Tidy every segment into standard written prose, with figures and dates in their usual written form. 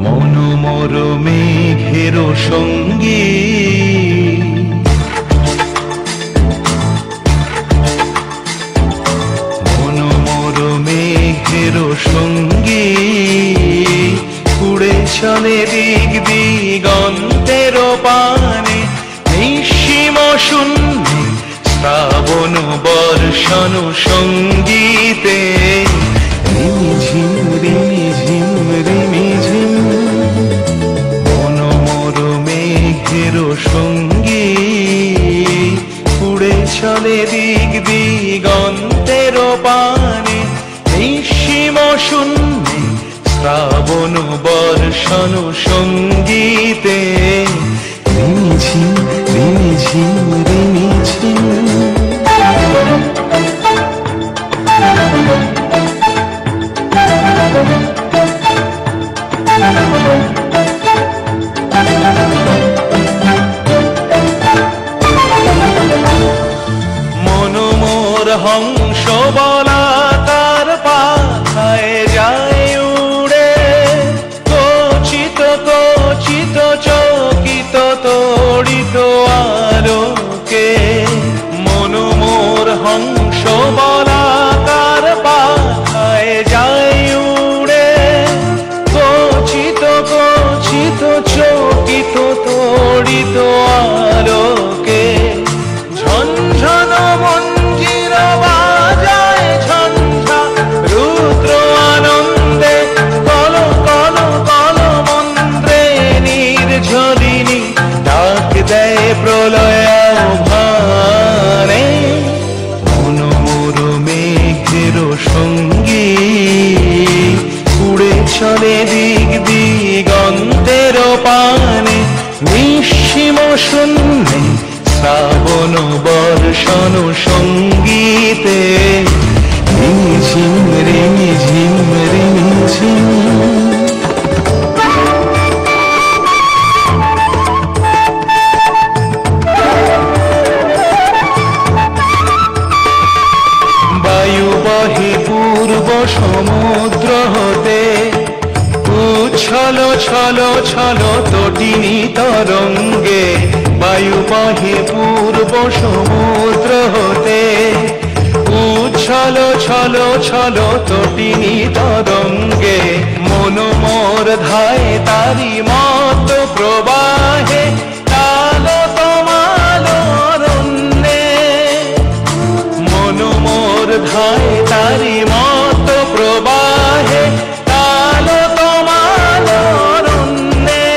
মনোমর মেঘের সঙ্গী মনোমর মেঘের সঙ্গী উড়ে চলে দিক দিগন্তের পানে নিঃসীম শূন্যে শ্রাবণ বর্ষণ সঙ্গীতে রিমিঝিম রিমিঝিম রিমিঝিম মনোমর মেঘের সঙ্গী উড়ে চলে দিক দিগন্তের পানে নিঃসীম শূন্যে শ্রাবণ বর্ষণ সঙ্গীতে রিমিঝিম রিমিঝিম রিমিঝিম মনোমর হংস বলাকার পাথায় যায় উড়ে কচিত কচিত চকিত তড়িত আলোকে মনোমর হংস বলাকার পাথায় যায় উড়ে কচিত কচিত চকিত তড়িত আলোকে ঝনঝন মঞ্জির বাজায় ঝঞ্ঝা রুদ্র আনন্দে কল কল কল মন্ত্রে নির্ঝরিণী ডাক দেয় প্রলয় আহ্বানে মনোমর মেঘের সঙ্গী উড়ে চলে দিক দিগন্তের পানে নিঃসীম শূন্যে শ্রাবণ বর্ষণ সঙ্গীতে রিমিঝিম রিমিঝিম রিমিঝিম বায়ু বহে পূর্ব সমুদ্র হতে উচ্ছল ছল ছল তটিনী তরঙ্গে বায়ু বহে পূর্ব সমুদ্র হতে উচ্ছল ছল ছল তটিনী তরঙ্গে মনোমর ধায় তারি মত প্রবাহে তাল তমাল অরণ্যে মনোমর ধায় তারি মত প্রবাহে তাল তমাল অরণ্যে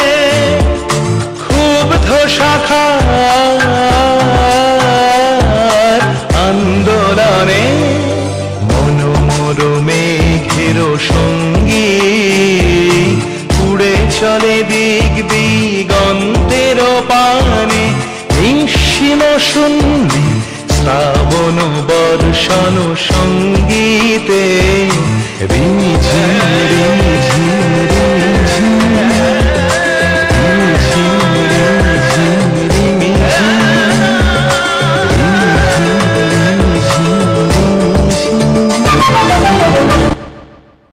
ক্ষুব্ধ শাখা আন্দোলনে মনোমর মেঘের সঙ্গী উড়ে চলে দিক দিগন্তের পানে নিঃসীম শূন্যে শ্রাবণ বর্ষণ সঙ্গীতে